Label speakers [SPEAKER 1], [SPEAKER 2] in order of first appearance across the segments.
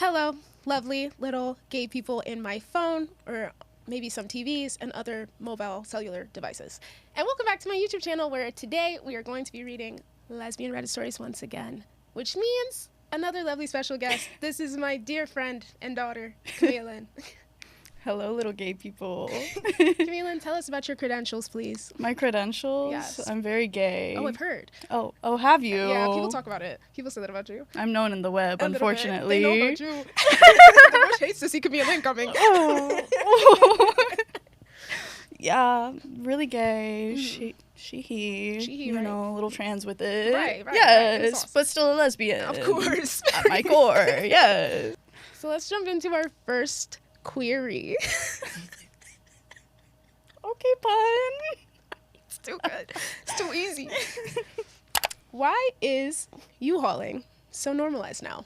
[SPEAKER 1] Hello, lovely little gay people in my phone, or maybe some TVs and other mobile cellular devices. And welcome back to my YouTube channel, where today we are going to be reading lesbian Reddit stories once again, which means another lovely special guest. This is my dear friend and daughter, Camille.
[SPEAKER 2] Hello, little gay people.
[SPEAKER 1] Camille, tell us about your credentials, please.
[SPEAKER 2] My credentials?
[SPEAKER 1] Yes.
[SPEAKER 2] I'm very gay.
[SPEAKER 1] Oh, I've heard.
[SPEAKER 2] Oh, have you?
[SPEAKER 1] Yeah, people talk about it. People say that about you.
[SPEAKER 2] I'm known in the web, unfortunately.
[SPEAKER 1] They know about you. The bush hates to see Camille coming.
[SPEAKER 2] Oh. Yeah, really gay.
[SPEAKER 1] Mm.
[SPEAKER 2] He,
[SPEAKER 1] right.
[SPEAKER 2] a little trans with it.
[SPEAKER 1] Right.
[SPEAKER 2] Yes,
[SPEAKER 1] Awesome.
[SPEAKER 2] but still a lesbian.
[SPEAKER 1] Of course.
[SPEAKER 2] At my core, yes.
[SPEAKER 1] So let's jump into our first query.
[SPEAKER 2] Okay, pun.
[SPEAKER 1] It's too good. It's too easy. Why is U-hauling so normalized now?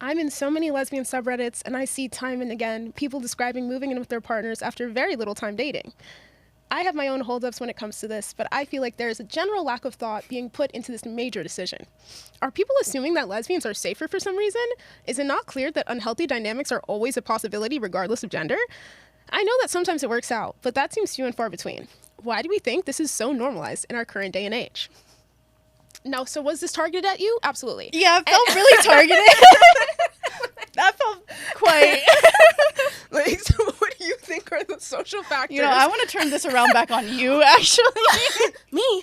[SPEAKER 1] I'm in so many lesbian subreddits, and I see time and again people describing moving in with their partners after very little time dating. I have my own holdups when it comes to this, but I feel like there is a general lack of thought being put into this major decision. Are people assuming that lesbians are safer for some reason? Is it not clear that unhealthy dynamics are always a possibility regardless of gender? I know that sometimes it works out, but that seems few and far between. Why do we think this is so normalized in our current day and age? No, so was this targeted at you? Absolutely.
[SPEAKER 2] Yeah, it felt really targeted. That felt quite...
[SPEAKER 1] Like, so what do you think are the social factors?
[SPEAKER 2] I want to turn this around back on you, actually.
[SPEAKER 1] Me?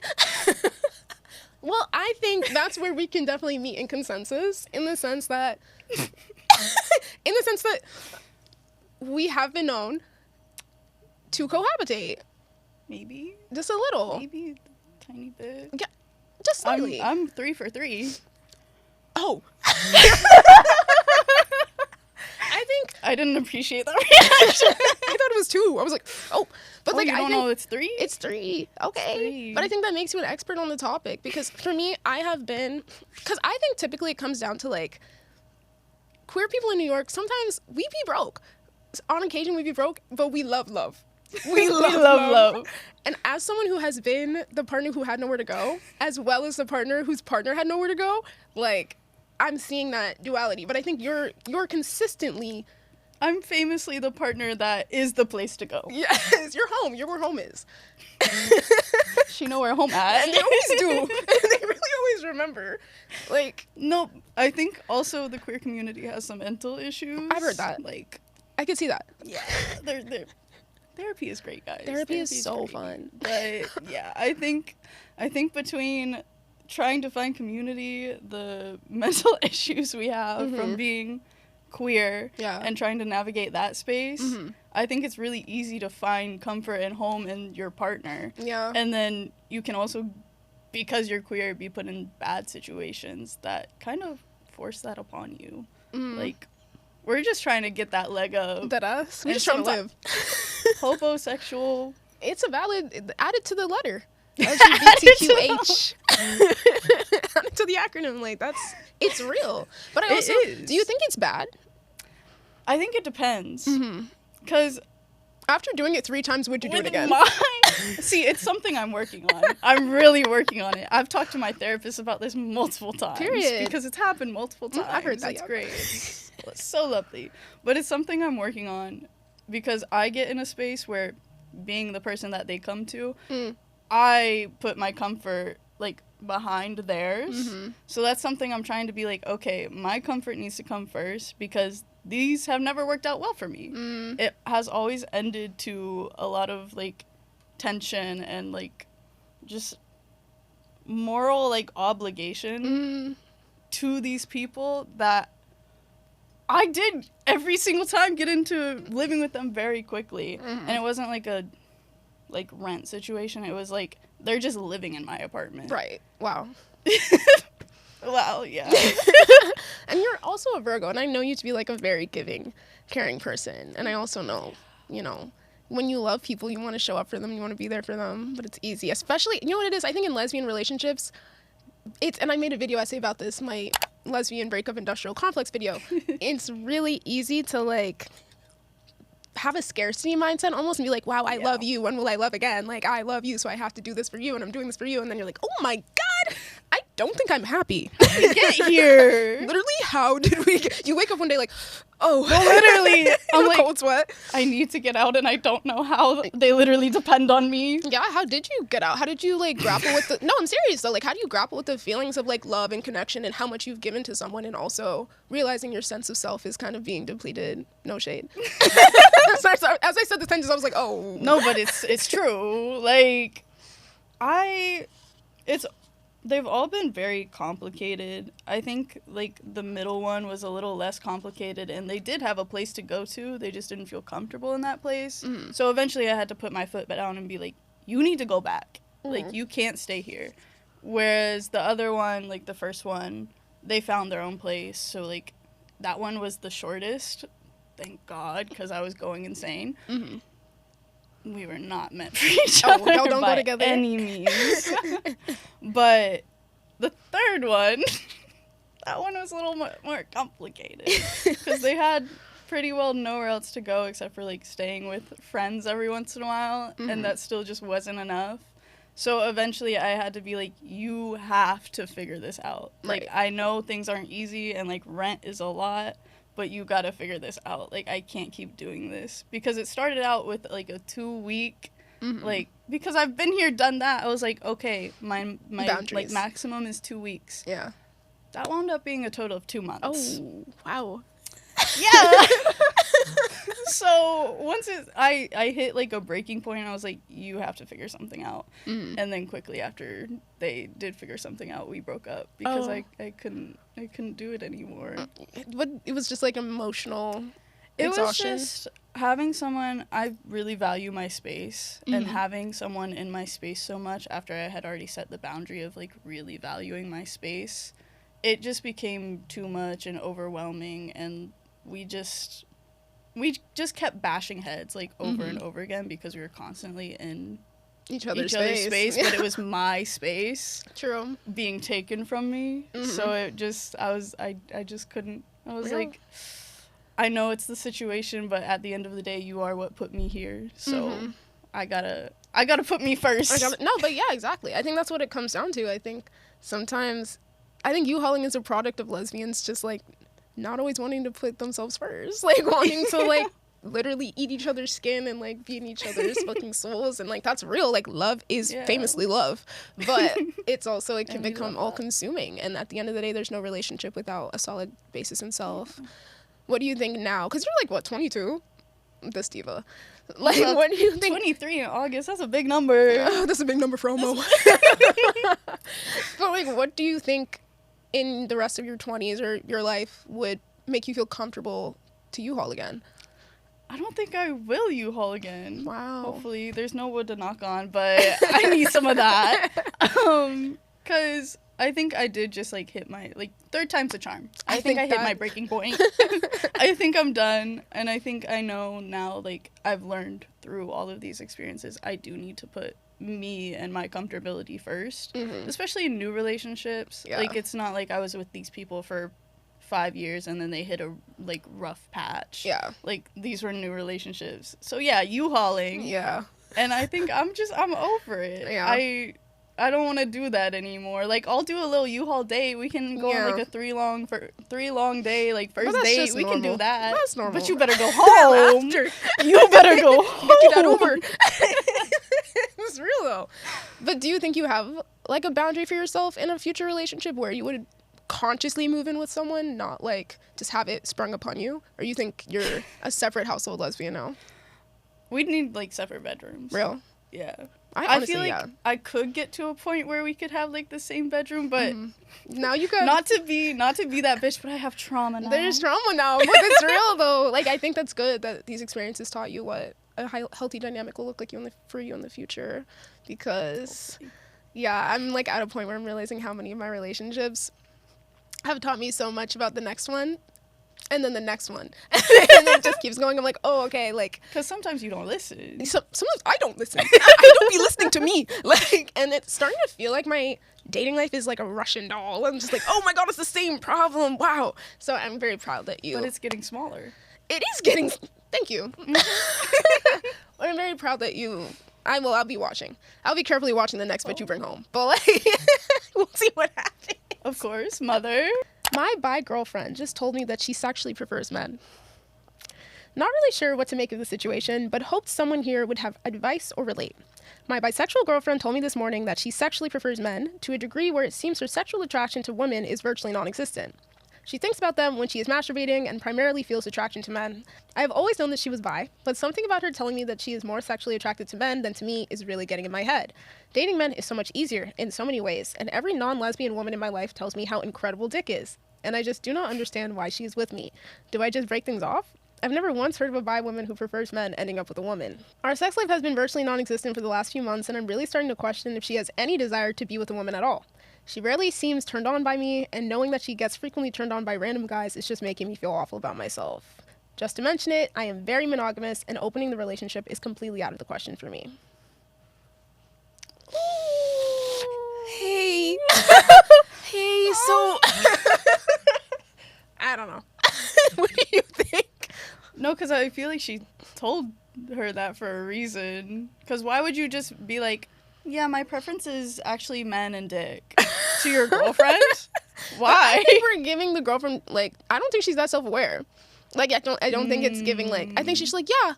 [SPEAKER 1] Well, I think that's where we can definitely meet in consensus, in the sense that we have been known to cohabitate.
[SPEAKER 2] Maybe.
[SPEAKER 1] Just a little.
[SPEAKER 2] Maybe a tiny bit.
[SPEAKER 1] Yeah, just slightly.
[SPEAKER 2] I'm 3 for 3.
[SPEAKER 1] Oh.
[SPEAKER 2] I didn't appreciate that reaction.
[SPEAKER 1] I thought it was 2. I was like, oh. But
[SPEAKER 2] You don't know it's 3?
[SPEAKER 1] It's 3. Okay.
[SPEAKER 2] 3.
[SPEAKER 1] But I think that makes you an expert on the topic, because for me, because I think typically it comes down to, like, queer people in New York, sometimes we be broke. On occasion we be broke, but we love love. We love love. And as someone who has been the partner who had nowhere to go, as well as the partner whose partner had nowhere to go, like, I'm seeing that duality. But I think you're consistently...
[SPEAKER 2] I'm famously the partner that is the place to go.
[SPEAKER 1] Yes, you're home. You're where home is.
[SPEAKER 2] She know where home at.
[SPEAKER 1] And they always do. And they really always remember. Like...
[SPEAKER 2] No, I think also the queer community has some mental issues.
[SPEAKER 1] I've heard that.
[SPEAKER 2] Like...
[SPEAKER 1] I could see that.
[SPEAKER 2] Yeah. Therapy is great, guys.
[SPEAKER 1] Therapy is so fun.
[SPEAKER 2] But yeah, I think between trying to find community, the mental issues we have from being queer and trying to navigate that space, I think it's really easy to find comfort and home in your partner.
[SPEAKER 1] Yeah.
[SPEAKER 2] And then you can also, because you're queer, be put in bad situations that kind of force that upon you. Like, we're just trying to get that leg up.
[SPEAKER 1] That us? We just trying to live.
[SPEAKER 2] Homosexual.
[SPEAKER 1] It's a valid... Add it to the letter. LGBTQH. Add it to the acronym. Like, it's real. But I also... Do you think it's bad?
[SPEAKER 2] I think it depends. Because...
[SPEAKER 1] After doing it 3 times, would you do it again?
[SPEAKER 2] See, it's something I'm working on. I'm really working on it. I've talked to my therapist about this multiple times.
[SPEAKER 1] Period.
[SPEAKER 2] Because it's happened multiple times.
[SPEAKER 1] I've heard that.
[SPEAKER 2] It's great. It's so lovely. But it's something I'm working on because I get in a space where, being the person that they come to, I put my comfort, like, behind theirs. So that's something I'm trying to be like, okay, my comfort needs to come first, because these have never worked out well for me. It has always ended to a lot of, like, tension and, like, just moral, like, obligation to these people that I did every single time get into living with them very quickly. And it wasn't like a, like, rent situation. It was like, they're just living in my apartment.
[SPEAKER 1] Right. Wow.
[SPEAKER 2] Wow, yeah.
[SPEAKER 1] And you're also a Virgo, and I know you to be, like, a very giving, caring person. And I also know, when you love people, you want to show up for them, you want to be there for them, but it's easy. Especially, you know what it is? I think in lesbian relationships, and I made a video essay about this, my lesbian breakup industrial complex video. It's really easy to, like, have a scarcity mindset almost and be like, wow, I love you. When will I love again? Like, I love you, so I have to do this for you, and I'm doing this for you. And then you're like, oh my God, I don't don't think I'm happy.
[SPEAKER 2] Get here.
[SPEAKER 1] Literally, how did we get... You wake up one day like, oh.
[SPEAKER 2] No, literally. I'm like,
[SPEAKER 1] cold sweat.
[SPEAKER 2] I need to get out and I don't know how. They literally depend on me.
[SPEAKER 1] Yeah, how did you get out? How did you, like, grapple with the... No, I'm serious, though. Like, how do you grapple with the feelings of, like, love and connection and how much you've given to someone and also realizing your sense of self is kind of being depleted? No shade. Sorry, as I said the sentence, I was like, oh.
[SPEAKER 2] No, but it's true. Like, they've all been very complicated. I think, like, the middle one was a little less complicated, and they did have a place to go to. They just didn't feel comfortable in that place. Mm-hmm. So eventually I had to put my foot down and be like, you need to go back. Mm-hmm. Like, you can't stay here. Whereas the other one, like, the first one, they found their own place. So, like, that one was the shortest. Thank God, because I was going insane. Mm-hmm. We were not meant for each other
[SPEAKER 1] y'all don't go together.
[SPEAKER 2] Any means. But the third one, that one was a little more complicated because they had pretty well nowhere else to go except for like staying with friends every once in a while, and that still just wasn't enough. So eventually I had to be like, you have to figure this out. Like, I know things aren't easy and like rent is a lot, but you gotta figure this out. Like, I can't keep doing this. Because it started out with, like, a 2-week, like, because I've been here, done that. I was like, okay, my like, maximum is 2 weeks.
[SPEAKER 1] Yeah.
[SPEAKER 2] That wound up being a total of 2 months.
[SPEAKER 1] Oh, wow.
[SPEAKER 2] Yeah. So, once I hit, like, a breaking point, I was like, you have to figure something out. Mm. And then quickly after they did figure something out, we broke up. Because I couldn't do it anymore.
[SPEAKER 1] But it was just, like, emotional exhaustion?
[SPEAKER 2] It was just having someone... I really value my space. Mm-hmm. And having someone in my space so much after I had already set the boundary of, like, really valuing my space, it just became too much and overwhelming, and we just kept bashing heads, like, over and over again because we were constantly in
[SPEAKER 1] each other's space.
[SPEAKER 2] But it was my space.
[SPEAKER 1] True.
[SPEAKER 2] Being taken from me. Mm-hmm. So it just, I just couldn't, I was like, I know it's the situation, but at the end of the day, you are what put me here. So I gotta put me first.
[SPEAKER 1] No, but yeah, exactly. I think that's what it comes down to. I think sometimes, U-hauling is a product of lesbians just, like, not always wanting to put themselves first, like, wanting to, like, literally eat each other's skin and, like, be in each other's fucking souls, and, like, that's real. Like, love is famously love, but it's also, it can become all-consuming, and at the end of the day, there's no relationship without a solid basis in self. What do you think now? Because you're, like, what, 22? This diva. Like, what do you think?
[SPEAKER 2] 23 in August, that's a big number.
[SPEAKER 1] That's a big number for Omo. But, like, what do you think in the rest of your 20s or your life would make you feel comfortable to U-Haul again?
[SPEAKER 2] I don't think I will U-Haul again.
[SPEAKER 1] Wow.
[SPEAKER 2] Hopefully. There's no wood to knock on, but I need some of that. Because I think I did just, like, hit my, like, third time's the charm. I think I hit my breaking point. I think I'm done, and I think I know now, like, I've learned through all of these experiences, I do need to put me and my comfortability first, especially in new relationships. Yeah. Like, it's not like I was with these people for 5 years and then they hit a, like, rough patch.
[SPEAKER 1] Yeah.
[SPEAKER 2] Like, these were new relationships. So, yeah, U-hauling.
[SPEAKER 1] Yeah.
[SPEAKER 2] And I think I'm over it. Yeah. I don't want to do that anymore. Like, I'll do a little U-Haul date. We can go on, like, a three long day, like, first date. We can do that.
[SPEAKER 1] That's normal.
[SPEAKER 2] But you better go home. You better go home.
[SPEAKER 1] Get you that Uber. It's real, though. But do you think you have, like, a boundary for yourself in a future relationship where you would consciously move in with someone, not, like, just have it sprung upon you? Or you think you're a separate household lesbian now?
[SPEAKER 2] We'd need, like, separate bedrooms.
[SPEAKER 1] Real?
[SPEAKER 2] Yeah.
[SPEAKER 1] I
[SPEAKER 2] feel like I could get to a point where we could have, like, the same bedroom, but
[SPEAKER 1] now you could.
[SPEAKER 2] Not to be that bitch, but I have trauma now.
[SPEAKER 1] There's trauma now, but it's real though. Like, I think that's good that these experiences taught you what a healthy dynamic will look like for you in the future, because I'm, like, at a point where I'm realizing how many of my relationships have taught me so much about the next one. And then the next one. And then it just keeps going. I'm like, oh, okay, like...
[SPEAKER 2] Because sometimes you don't listen.
[SPEAKER 1] Sometimes I don't listen. I don't be listening to me. Like, and it's starting to feel like my dating life is like a Russian doll. I'm just like, oh my God, it's the same problem. Wow. So I'm very proud that you...
[SPEAKER 2] But it's getting smaller.
[SPEAKER 1] It is getting... Thank you. I'm very proud that you... I'll be watching. I'll be carefully watching the next bitch you bring home. But, like... We'll see what happens.
[SPEAKER 2] Of course, mother.
[SPEAKER 1] My bi girlfriend just told me that she sexually prefers men. Not really sure what to make of the situation, but hoped someone here would have advice or relate. My bisexual girlfriend told me this morning that she sexually prefers men to a degree where it seems her sexual attraction to women is virtually non-existent. She thinks about them when she is masturbating and primarily feels attraction to men. I have always known that she was bi, but something about her telling me that she is more sexually attracted to men than to me is really getting in my head. Dating men is so much easier in so many ways, and every non-lesbian woman in my life tells me how incredible dick is. And I just do not understand why she is with me. Do I just break things off? I've never once heard of a bi woman who prefers men ending up with a woman. Our sex life has been virtually non-existent for the last few months, and I'm really starting to question if she has any desire to be with a woman at all. She rarely seems turned on by me, and knowing that she gets frequently turned on by random guys is just making me feel awful about myself. Just to mention it, I am very monogamous, and opening the relationship is completely out of the question for me.
[SPEAKER 2] Hey.
[SPEAKER 1] Hey, so... I don't know. What do you think?
[SPEAKER 2] No, because I feel like she told her that for a reason. Because why would you just be like, yeah, my preference is actually men and dick to your girlfriend? Why?
[SPEAKER 1] I think we're giving the girlfriend, like, I don't think she's that self-aware. Like, I don't think it's giving, like, I think she's like, yeah.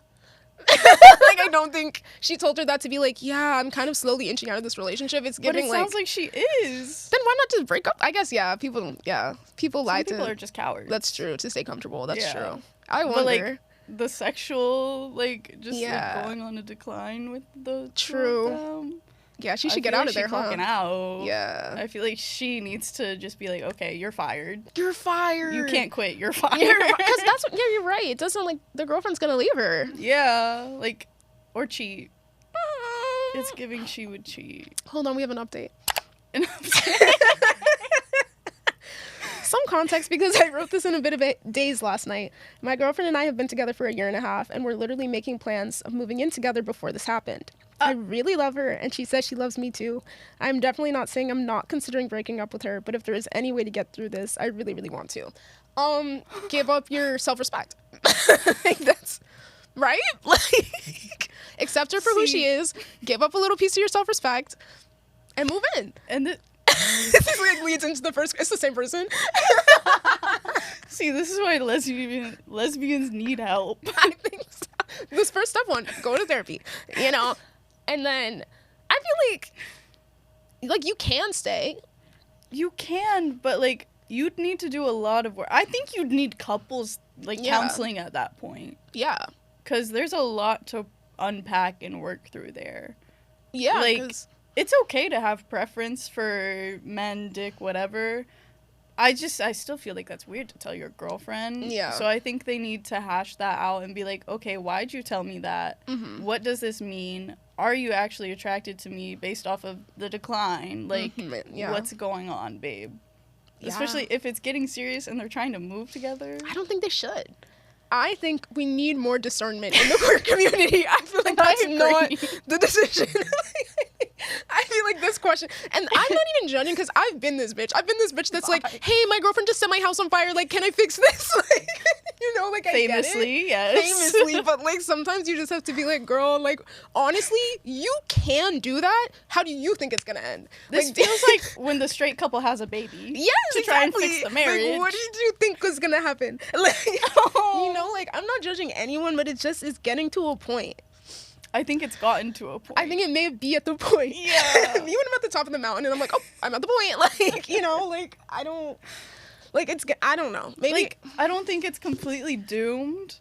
[SPEAKER 1] Like, I don't think she told her that to be like, yeah, I'm kind of slowly inching out of this relationship. It's giving,
[SPEAKER 2] but it sounds like she is.
[SPEAKER 1] Then why not just break up? I guess, yeah, people lie
[SPEAKER 2] Some
[SPEAKER 1] to.
[SPEAKER 2] people are just cowards.
[SPEAKER 1] That's true, to stay comfortable. That's
[SPEAKER 2] Yeah.
[SPEAKER 1] true. I wonder.
[SPEAKER 2] But, like, the sexual, like, just like, going on a decline with the
[SPEAKER 1] True.
[SPEAKER 2] two of them.
[SPEAKER 1] Yeah, she should get out of there, huh?
[SPEAKER 2] Clocking out.
[SPEAKER 1] Yeah.
[SPEAKER 2] I feel like she needs to just be like, okay, you're fired.
[SPEAKER 1] You're fired.
[SPEAKER 2] You can't quit. You're fired.
[SPEAKER 1] Because that's what, yeah, you're right. It does sound like the girlfriend's gonna leave her.
[SPEAKER 2] Yeah, like, or cheat. It's giving she would cheat.
[SPEAKER 1] Hold on, we have an update.
[SPEAKER 2] And
[SPEAKER 1] Some context, because I wrote this in a bit of days last night. My girlfriend and I have been together for 1.5 years, and we're literally making plans of moving in together before this happened. I really love her, and she says she loves me too. I'm definitely not saying I'm not considering breaking up with her, but if there is any way to get through this, I really, really want to. Give up your self-respect. Like, that's right. Like, accept her for who she is. Give up a little piece of your self-respect, and move in.
[SPEAKER 2] And
[SPEAKER 1] This like leads into the first. It's the same person.
[SPEAKER 2] see, this is why lesbians need help.
[SPEAKER 1] I think so. This first step one, go to therapy. You know, and then I feel like you can stay.
[SPEAKER 2] You can, but like you'd need to do a lot of work. I think you'd need couples counseling at that point.
[SPEAKER 1] Yeah.
[SPEAKER 2] Because there's a lot to unpack and work through there.
[SPEAKER 1] Yeah.
[SPEAKER 2] Like, it's okay to have preference for men, dick, whatever. I still feel like that's weird to tell your girlfriend.
[SPEAKER 1] Yeah.
[SPEAKER 2] So I think they need to hash that out and be like, okay, why'd you tell me that?
[SPEAKER 1] Mm-hmm.
[SPEAKER 2] What does this mean? Are you actually attracted to me based off of the decline? Like, what's going on, babe? Yeah. Especially if it's getting serious and they're trying to move together.
[SPEAKER 1] I don't think they should. I think we need more discernment in the queer community. I feel like that's not the decision. I feel like this question, and I'm not even judging because I've been this bitch. I've been this bitch that's like, hey, my girlfriend just set my house on fire. Like, can I fix this? Like, you know, like,
[SPEAKER 2] famously,
[SPEAKER 1] I get it.
[SPEAKER 2] yes.
[SPEAKER 1] Famously, but like sometimes you just have to be like, girl, like, honestly, you can do that. How do you think it's gonna end?
[SPEAKER 2] This
[SPEAKER 1] like,
[SPEAKER 2] feels like when the straight couple has a baby.
[SPEAKER 1] Yes,
[SPEAKER 2] to try and fix the marriage.
[SPEAKER 1] Like, what did you think was gonna happen? Like, you know, like, I'm not judging anyone, but it just is getting to a point.
[SPEAKER 2] I think it's gotten to a point.
[SPEAKER 1] I think it may be at the point.
[SPEAKER 2] Yeah.
[SPEAKER 1] Me when I'm at the top of the mountain and I'm like, oh, I'm at the point. Like, you know, like, I don't, like, it's, I don't know. Maybe.
[SPEAKER 2] Like, I don't think it's completely doomed,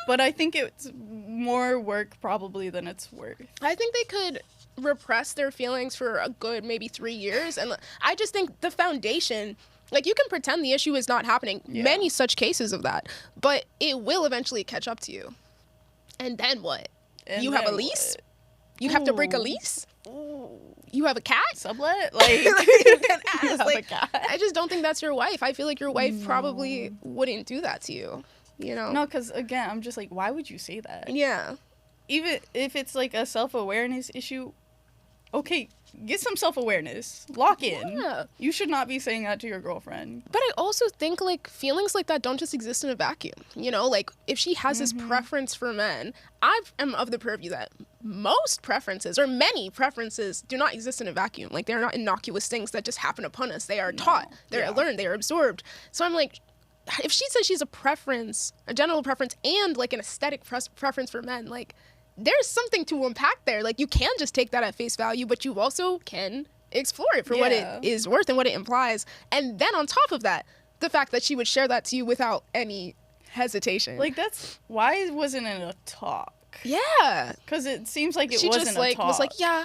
[SPEAKER 2] but I think it's more work probably than it's worth.
[SPEAKER 1] I think they could repress their feelings for a good maybe 3 years. And I just think the foundation, like, you can pretend the issue is not happening. Yeah. Many such cases of that. But it will eventually catch up to you. And then what?
[SPEAKER 2] And
[SPEAKER 1] you have a lease? You have to break a lease?
[SPEAKER 2] Ooh.
[SPEAKER 1] You have a cat?
[SPEAKER 2] Sublet? Like,
[SPEAKER 1] you
[SPEAKER 2] have
[SPEAKER 1] like,
[SPEAKER 2] a cat.
[SPEAKER 1] I just don't think that's your wife. I feel like your wife probably wouldn't do that to you. You know?
[SPEAKER 2] No, because, again, I'm just like, why would you say that?
[SPEAKER 1] Yeah.
[SPEAKER 2] Even if it's, like, a self-awareness issue, okay, get some self-awareness. Lock in.
[SPEAKER 1] Yeah.
[SPEAKER 2] You should not be saying that to your girlfriend.
[SPEAKER 1] But I also think, like, feelings like that don't just exist in a vacuum. You know, like, if she has this preference for men, I am of the purview that most preferences, or many preferences, do not exist in a vacuum. Like, they're not innocuous things that just happen upon us. They are taught. They're learned. They are absorbed. So I'm like, if she says she's a preference, a genital preference, and, like, an aesthetic preference for men, like, there's something to unpack there. Like, you can just take that at face value, but you also can explore it for what it is worth and what it implies. And then on top of that, the fact that she would share that to you without any hesitation.
[SPEAKER 2] Like, that's why wasn't it a talk?
[SPEAKER 1] Yeah.
[SPEAKER 2] Because it seems like
[SPEAKER 1] She
[SPEAKER 2] wasn't
[SPEAKER 1] just,
[SPEAKER 2] a
[SPEAKER 1] like,
[SPEAKER 2] talk.
[SPEAKER 1] was like, yeah.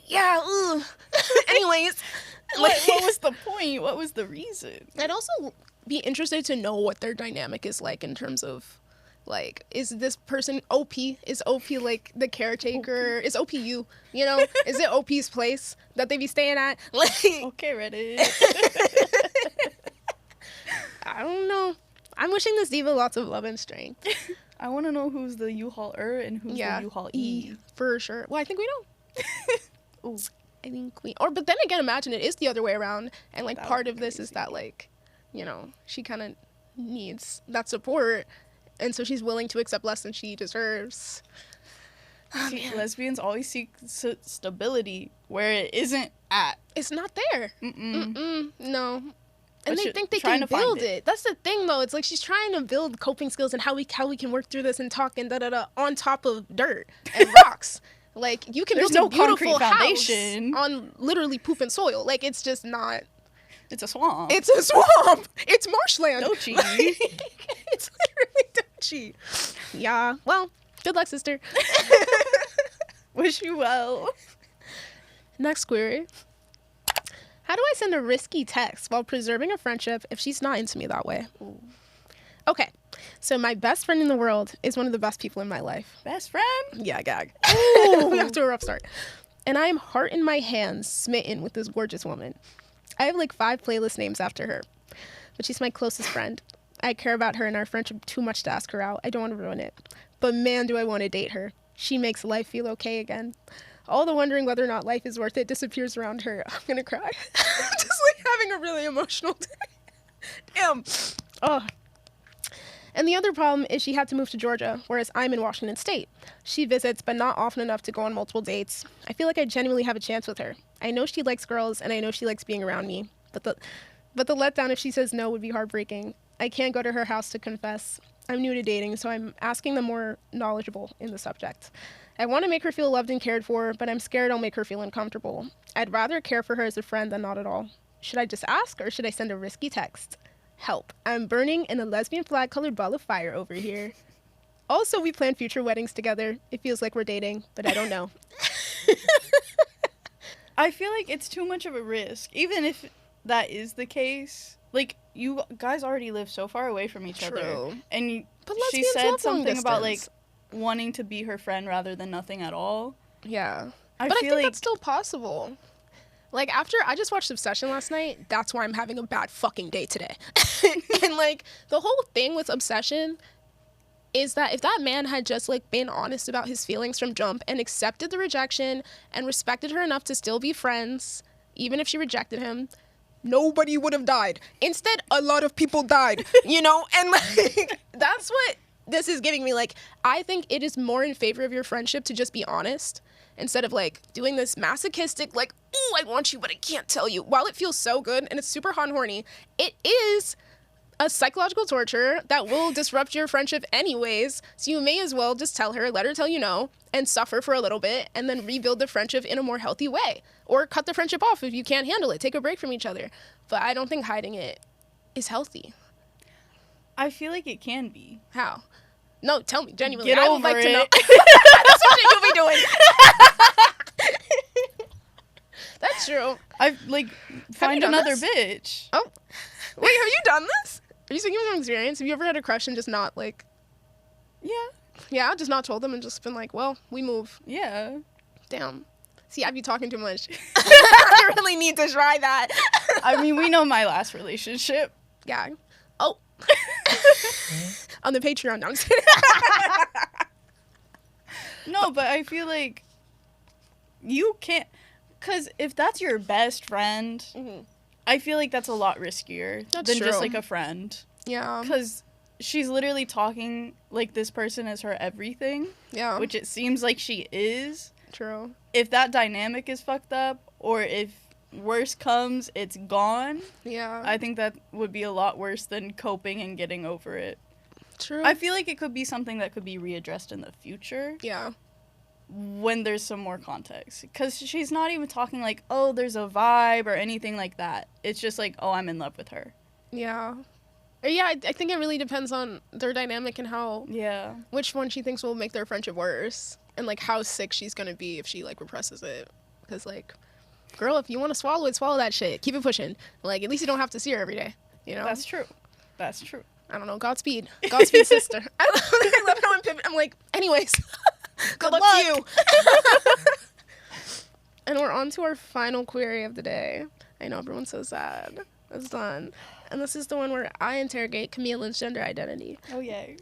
[SPEAKER 1] Yeah, anyways.
[SPEAKER 2] What was the point? What was the reason?
[SPEAKER 1] I'd also be interested to know what their dynamic is like in terms of, like, is this person OP? Is OP, like, the caretaker? Is OP you? You know? Is it OP's place that they be staying at? Like,
[SPEAKER 2] Okay, Reddit.
[SPEAKER 1] I don't know. I'm wishing this diva lots of love and strength.
[SPEAKER 2] I want to know who's the U-Haul-er and who's the U-Haul-E.
[SPEAKER 1] For sure. Well, I think we know. Ooh, I think we... Or, but then again, imagine it is the other way around. And, like, part of this is that, like, you know, she kind of needs that support. And so she's willing to accept less than she deserves.
[SPEAKER 2] See, lesbians always seek stability where it isn't at.
[SPEAKER 1] It's not there. No. And they think they
[SPEAKER 2] trying
[SPEAKER 1] can
[SPEAKER 2] to find
[SPEAKER 1] build it. That's the thing, though. It's like she's trying to build coping skills and how we can work through this and talk and da-da-da on top of dirt and rocks. Like, you can
[SPEAKER 2] There's
[SPEAKER 1] build
[SPEAKER 2] no
[SPEAKER 1] a beautiful
[SPEAKER 2] concrete
[SPEAKER 1] house
[SPEAKER 2] foundation
[SPEAKER 1] on literally poop and soil. Like, it's just not...
[SPEAKER 2] It's a swamp.
[SPEAKER 1] It's a swamp. It's marshland.
[SPEAKER 2] Dochi.
[SPEAKER 1] It's literally Dochi. Yeah. Well, good luck, sister.
[SPEAKER 2] Wish you well.
[SPEAKER 1] Next query. How do I send a risky text while preserving a friendship if she's not into me that way?
[SPEAKER 2] Ooh.
[SPEAKER 1] Okay. So my best friend in the world is one of the best people in my life.
[SPEAKER 2] Best friend?
[SPEAKER 1] Yeah, gag. Ooh. Off to a rough start. And I am heart in my hands smitten with this gorgeous woman. I have like 5 playlist names after her, but she's my closest friend. I care about her and our friendship too much to ask her out. I don't want to ruin it. But man, do I want to date her. She makes life feel okay again. All the wondering whether or not life is worth it disappears around her. I'm going to cry. Just like having a really emotional day. Damn. Oh. And the other problem is she had to move to Georgia, whereas I'm in Washington State. She visits, but not often enough to go on multiple dates. I feel like I genuinely have a chance with her. I know she likes girls, and I know she likes being around me. But the letdown if she says no would be heartbreaking. I can't go to her house to confess. I'm new to dating, so I'm asking the more knowledgeable in the subject. I want to make her feel loved and cared for, but I'm scared I'll make her feel uncomfortable. I'd rather care for her as a friend than not at all. Should I just ask, or should I send a risky text? Help. I'm burning in a lesbian flag-colored ball of fire over here. Also, we plan future weddings together. It feels like we're dating, but I don't know.
[SPEAKER 2] I feel like it's too much of a risk. Even if that is the case, like, you guys already live so far away from each other. And she said something about, like, wanting to be her friend rather than nothing at all.
[SPEAKER 1] Yeah. But I think like that's still possible. Like, after I just watched Obsession last night, that's why I'm having a bad fucking day today. And, like, the whole thing with Obsession is that if that man had just, like, been honest about his feelings from jump and accepted the rejection and respected her enough to still be friends, even if she rejected him, nobody would have died. Instead, a lot of people died, you know? And, like, that's what this is giving me. Like, I think it is more in favor of your friendship to just be honest instead of, like, doing this masochistic, like, ooh, I want you, but I can't tell you. While it feels so good and it's super hot and horny, it is a psychological torture that will disrupt your friendship anyways. So you may as well just tell her, let her tell you no, and suffer for a little bit, and then rebuild the friendship in a more healthy way. Or cut the friendship off if you can't handle it. Take a break from each other. But I don't think hiding it is healthy.
[SPEAKER 2] I feel like it can be.
[SPEAKER 1] How? No, tell me, genuinely.
[SPEAKER 2] Get
[SPEAKER 1] I would
[SPEAKER 2] over
[SPEAKER 1] like
[SPEAKER 2] it.
[SPEAKER 1] to know. That's what you'll be doing. That's true.
[SPEAKER 2] I've, like, find another bitch.
[SPEAKER 1] Oh. Wait, have you done this? Are you speaking from experience? Have you ever had a crush and just not, like...
[SPEAKER 2] Yeah.
[SPEAKER 1] Yeah, just not told them and just been like, well, we move.
[SPEAKER 2] Yeah.
[SPEAKER 1] Damn. See, I'd be talking too much. I really need to try that.
[SPEAKER 2] I mean, we know my last relationship.
[SPEAKER 1] Yeah. Oh. On the Patreon. No, I'm just kidding.
[SPEAKER 2] No, but I feel like you can't, because if that's your best friend, I feel like that's a lot riskier than just, like, a friend.
[SPEAKER 1] Yeah.
[SPEAKER 2] Because she's literally talking like this person is her everything.
[SPEAKER 1] Yeah.
[SPEAKER 2] Which it seems like she is.
[SPEAKER 1] True.
[SPEAKER 2] If that dynamic is fucked up, or if worse comes, it's gone.
[SPEAKER 1] Yeah.
[SPEAKER 2] I think that would be a lot worse than coping and getting over it.
[SPEAKER 1] True.
[SPEAKER 2] I feel like it could be something that could be readdressed in the future.
[SPEAKER 1] Yeah.
[SPEAKER 2] When there's some more context. Because she's not even talking like, oh, there's a vibe or anything like that. It's just like, oh, I'm in love with her.
[SPEAKER 1] Yeah. Yeah, I think it really depends on their dynamic and how...
[SPEAKER 2] Yeah.
[SPEAKER 1] Which one she thinks will make their friendship worse. And, like, how sick she's gonna be if she, like, represses it. Because, like, girl, if you want to swallow it, swallow that shit. Keep it pushing. Like, at least you don't have to see her every day. You know?
[SPEAKER 2] That's true. That's true.
[SPEAKER 1] I don't know. Godspeed. Godspeed, sister. I love how I'm pivoting. I'm like, anyways. Good luck to you. And we're on to our final query of the day. I know everyone's so sad. It's done. And this is the one where I interrogate Camila's gender identity.
[SPEAKER 2] Oh, yay.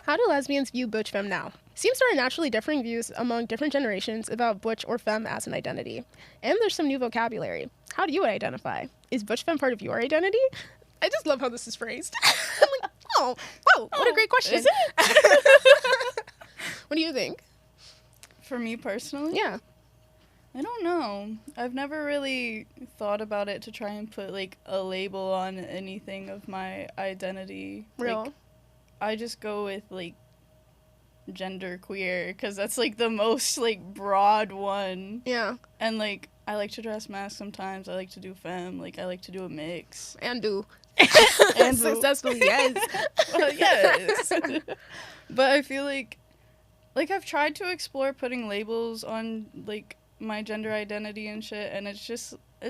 [SPEAKER 1] How do lesbians view butch femme now? Seems there are naturally differing views among different generations about butch or femme as an identity. And there's some new vocabulary. How do you identify? Is butch femme part of your identity? I just love how this is phrased. I'm like, oh, whoa, what a great question.
[SPEAKER 2] Is it?
[SPEAKER 1] What do you think?
[SPEAKER 2] For me personally?
[SPEAKER 1] Yeah.
[SPEAKER 2] I don't know. I've never really thought about it to try and put, like, a label on anything of my identity.
[SPEAKER 1] Real.
[SPEAKER 2] Like, I just go with, like, gender queer, because that's, like, the most, like, broad one.
[SPEAKER 1] Yeah.
[SPEAKER 2] And, like, I like to dress mask sometimes. I like to do femme. Like, I like to do a mix.
[SPEAKER 1] And do.
[SPEAKER 2] And
[SPEAKER 1] successfully, yes.
[SPEAKER 2] Well, yes. But I feel like I've tried to explore putting labels on, like, my gender identity and shit, and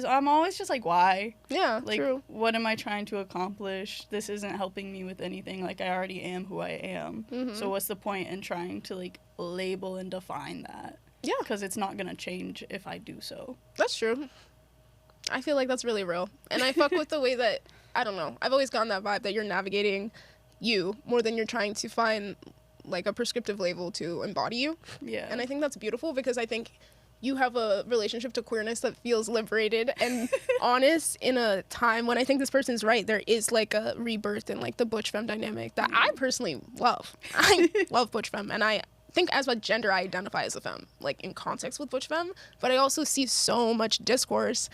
[SPEAKER 2] I'm always just like, why?
[SPEAKER 1] Yeah,
[SPEAKER 2] like,
[SPEAKER 1] true.
[SPEAKER 2] What am I trying to accomplish? This isn't helping me with anything. Like, I already am who I am.
[SPEAKER 1] Mm-hmm.
[SPEAKER 2] So what's the point in trying to, like, label and define that?
[SPEAKER 1] Yeah.
[SPEAKER 2] Because it's not gonna change if I do so.
[SPEAKER 1] That's true. I feel like that's really real. And I fuck with the way that, I don't know, I've always gotten that vibe that you're navigating you more than you're trying to find, like, a prescriptive label to embody you.
[SPEAKER 2] Yeah.
[SPEAKER 1] And I think that's beautiful because I think you have a relationship to queerness that feels liberated and honest in a time when I think this person's right. There is, like, a rebirth in, like, the butch femme dynamic that I personally love. I love butch femme, and I think as a gender I identify as a femme, like, in context with butch femme, but I also see so much discourse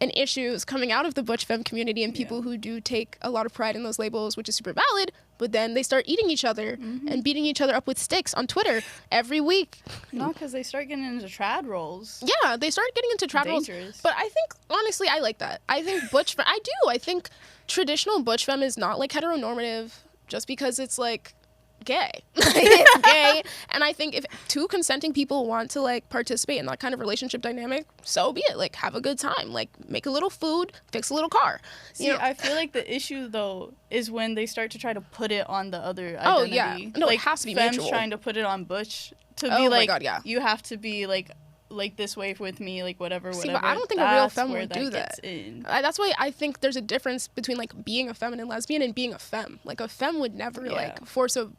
[SPEAKER 1] and issues coming out of the butch femme community and people who do take a lot of pride in those labels, which is super valid, but then they start eating each other and beating each other up with sticks on Twitter every week.
[SPEAKER 2] No, because they start getting into trad roles.
[SPEAKER 1] Yeah, they start getting into trad roles. But I think, honestly, I like that. I think butch femme, I think traditional butch femme is not, like, heteronormative just because it's, like, gay. It's gay. And I think if two consenting people want to, like, participate in that kind of relationship dynamic, so be it. Like, have a good time. Like, make a little food, fix a little car.
[SPEAKER 2] See, I feel like the issue, though, is when they start to try to put it on the other identity.
[SPEAKER 1] Oh, yeah. No,
[SPEAKER 2] like,
[SPEAKER 1] it has to be
[SPEAKER 2] femmes
[SPEAKER 1] mutual.
[SPEAKER 2] trying to put it on butch to
[SPEAKER 1] Oh
[SPEAKER 2] be
[SPEAKER 1] my
[SPEAKER 2] like,
[SPEAKER 1] God, yeah.
[SPEAKER 2] you have to be, like this way with me, like, whatever.
[SPEAKER 1] See, but I don't think a real femme would do that.
[SPEAKER 2] In.
[SPEAKER 1] That's why I think there's a difference between, like, being a feminine lesbian and being a femme. Like, a femme would never, like, force a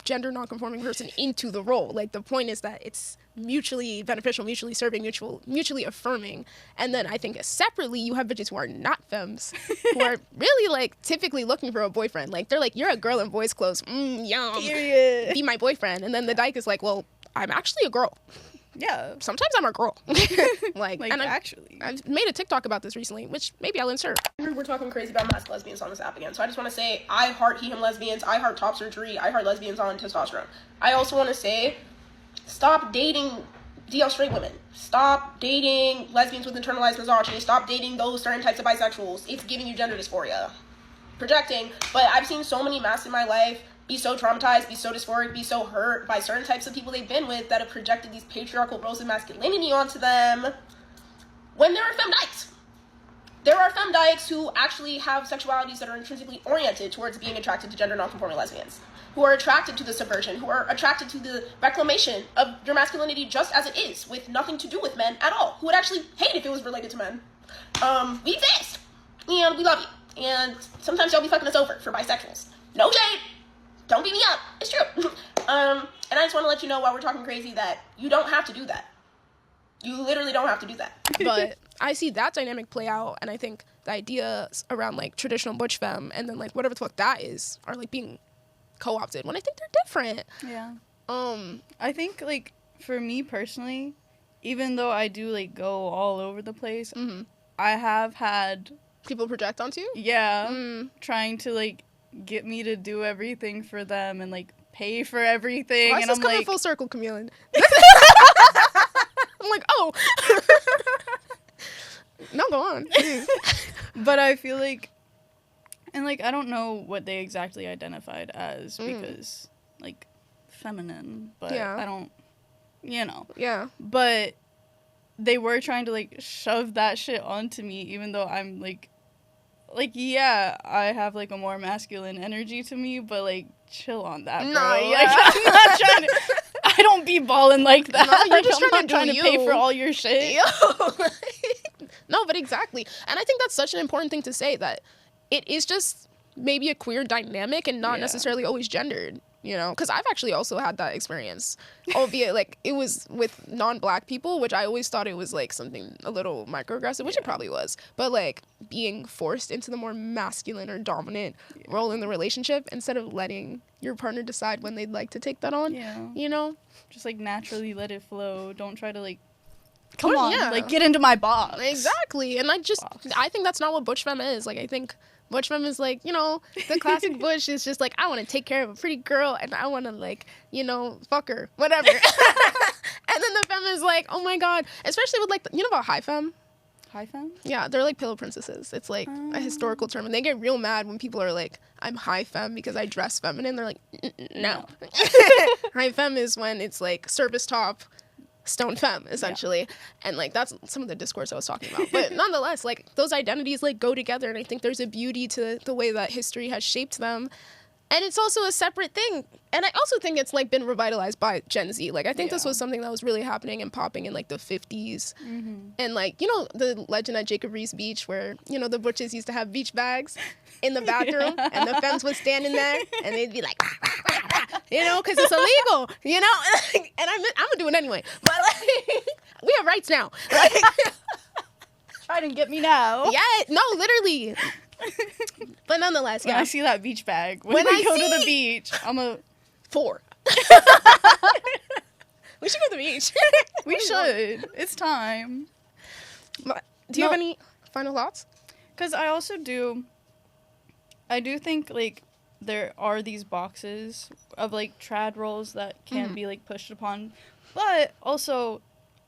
[SPEAKER 1] gender non-conforming person into the role. Like, the point is that it's mutually beneficial, mutually serving, mutually affirming. And then I think separately you have bitches who are not femmes who are really, like, typically looking for a boyfriend. Like, they're like, you're a girl in boys clothes, yum,
[SPEAKER 2] period,
[SPEAKER 1] be my boyfriend. And then the dyke is like, well, I'm actually a girl.
[SPEAKER 2] Yeah,
[SPEAKER 1] sometimes I'm a girl. like and
[SPEAKER 2] actually
[SPEAKER 1] I've made a TikTok about this recently, which maybe I'll insert. We're talking crazy about masked lesbians on this app again, so I just want to say I heart he him lesbians, I heart top surgery, I heart lesbians on testosterone. I also want to say stop dating DL straight women, stop dating lesbians with internalized misogyny, stop dating those certain types of bisexuals. It's giving you gender dysphoria. Projecting, but I've seen so many masks in my life be so traumatized, be so dysphoric, be so hurt by certain types of people they've been with that have projected these patriarchal roles of masculinity onto them when there are femme dykes. There are femme dykes who actually have sexualities that are intrinsically oriented towards being attracted to gender nonconforming lesbians, who are attracted to the subversion, who are attracted to the reclamation of your masculinity just as it is, with nothing to do with men at all, who would actually hate if it was related to men. We exist, and we love you, and sometimes y'all be fucking us over for bisexuals. No shade. Don't beat me up. It's true. And I just want to let you know while we're talking crazy that you don't have to do that. You literally don't have to do that. But I see that dynamic play out, and I think the ideas around, like, traditional butch femme and then, like, whatever the fuck that is are, like, being co-opted when I think they're different.
[SPEAKER 2] Yeah. I think, like, for me personally, even though I do, like, go all over the place, I have had...
[SPEAKER 1] People project onto you?
[SPEAKER 2] Yeah. Trying to, like, get me to do everything for them and, like, pay for everything.
[SPEAKER 1] Why is
[SPEAKER 2] and
[SPEAKER 1] this
[SPEAKER 2] I'm
[SPEAKER 1] coming
[SPEAKER 2] like...
[SPEAKER 1] full circle, Camille? I'm like, oh. No, go on.
[SPEAKER 2] But I feel like... And, like, I don't know what they exactly identified as because, like, feminine. But I don't... You know.
[SPEAKER 1] Yeah.
[SPEAKER 2] But they were trying to, like, shove that shit onto me, even though I'm, like, yeah, I have, like, a more masculine energy to me, but, like, chill on that, bro.
[SPEAKER 1] No, yeah.
[SPEAKER 2] Like, I'm not trying to... I don't be balling like that.
[SPEAKER 1] No, you're just
[SPEAKER 2] I'm
[SPEAKER 1] trying
[SPEAKER 2] not
[SPEAKER 1] to
[SPEAKER 2] pay for all your shit.
[SPEAKER 1] Yo. No, but exactly. And I think that's such an important thing to say, that it is just maybe a queer dynamic and not necessarily always gendered, you know? Because I've actually also had that experience, albeit, like, it was with non-black people, which I always thought it was, like, something a little microaggressive, which it probably was. But, like, being forced into the more masculine or dominant role in the relationship instead of letting your partner decide when they'd like to take that on, you know?
[SPEAKER 2] Just, like, naturally let it flow. Don't try to, like, come on, like, get into my box.
[SPEAKER 1] Exactly. And I think that's not what butch femme is. Like, I think butch femme is, like, you know, the classic butch is just, like, I want to take care of a pretty girl and I want to, like, you know, fuck her, whatever. And then the femme is like, oh my God. Especially with, like, you know about high femme?
[SPEAKER 2] High femme?
[SPEAKER 1] Yeah, they're like pillow princesses. It's, like, a historical term. And they get real mad when people are like, I'm high femme because I dress feminine. They're like, no. High femme is when it's, like, service top, stone femme, essentially. And, like, that's some of the discourse I was talking about. But nonetheless, like, those identities, like, go together. And I think there's a beauty to the way that history has shaped them. And it's also a separate thing. And I also think it's, like, been revitalized by Gen Z. Like, I think this was something that was really happening and popping in, like, the 50s. And, like, you know, the legend at Jacob Riis Beach where, you know, the butches used to have beach bags in the bathroom and the femmes would stand in there and they'd be like, you know, because it's illegal, you know? And I'm going to do it anyway. But, like, we have rights now. Like,
[SPEAKER 2] try to get me now.
[SPEAKER 1] Yeah, no, literally. But nonetheless,
[SPEAKER 2] when I see that beach bag, when I go to the beach, I'm a
[SPEAKER 1] 4. We should go to the beach.
[SPEAKER 2] We should. It's time.
[SPEAKER 1] Do you have any final thoughts?
[SPEAKER 2] Because I do think, like, there are these boxes of, like, trad roles that can be, like, pushed upon. But also,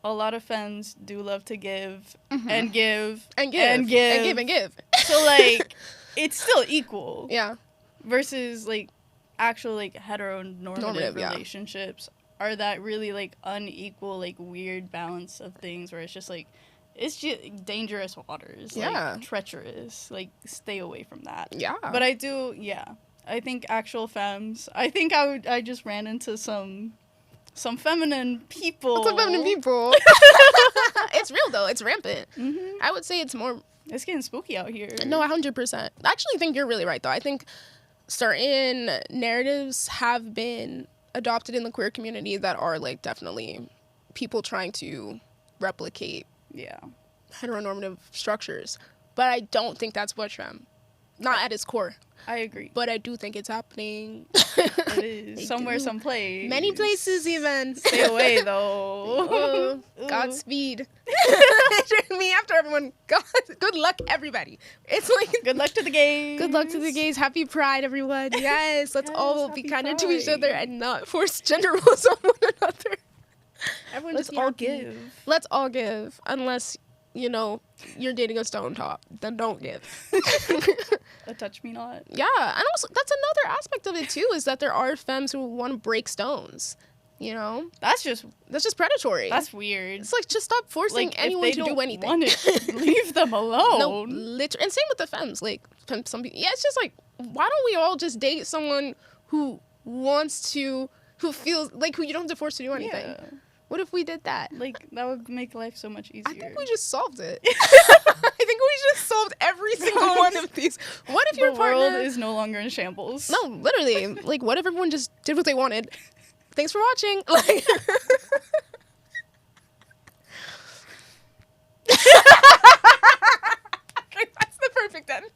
[SPEAKER 2] a lot of femmes do love to give and give and give and give
[SPEAKER 1] and give and give.
[SPEAKER 2] So, like, it's still equal.
[SPEAKER 1] Yeah.
[SPEAKER 2] Versus, like, actual, like, heteronormative relationships are that really, like, unequal, like, weird balance of things where it's just, like, it's just dangerous waters. Like, treacherous. Like, stay away from that.
[SPEAKER 1] Yeah.
[SPEAKER 2] But I think actual femmes, I just ran into some feminine people.
[SPEAKER 1] What's up, feminine people? It's real, though. It's rampant. I would say it's more...
[SPEAKER 2] It's getting spooky out here.
[SPEAKER 1] No, 100%. I actually think you're really right, though. I think certain narratives have been adopted in the queer community that are, like, definitely people trying to replicate heteronormative structures. But I don't think that's butch femme. Not at its core.
[SPEAKER 2] I agree.
[SPEAKER 1] But I do think it's happening.
[SPEAKER 2] It is. Somewhere, someplace.
[SPEAKER 1] Many places, even.
[SPEAKER 2] Stay away, though.
[SPEAKER 1] Godspeed. Me after everyone. Good luck, everybody. It's like...
[SPEAKER 2] Good luck to the gays.
[SPEAKER 1] Good luck to the gays. Happy Pride, everyone. Yes, let's all be kind to each other and not force gender roles on one another.
[SPEAKER 2] Everyone just all give.
[SPEAKER 1] Let's all give. Unless, you know, you're dating a stone top. Then don't give.
[SPEAKER 2] A touch me not.
[SPEAKER 1] Yeah, and also that's another aspect of it too, is that there are femmes who want to break stones. You know,
[SPEAKER 2] that's just
[SPEAKER 1] predatory.
[SPEAKER 2] That's weird.
[SPEAKER 1] It's like, just stop forcing anyone to do anything.
[SPEAKER 2] Leave them alone.
[SPEAKER 1] No, literally. And same with the femmes. Like, some people. Yeah, it's just like, why don't we all just date someone who wants to, who feels like, who you don't have to force to do anything? Yeah. What if we did that?
[SPEAKER 2] Like, that would make life so much easier.
[SPEAKER 1] I think we just solved it. I think we just solved every single one of these. What if your partner...
[SPEAKER 2] The world is no longer in shambles.
[SPEAKER 1] No, literally. Like, what if everyone just did what they wanted? Thanks for watching. Like... perfect ending.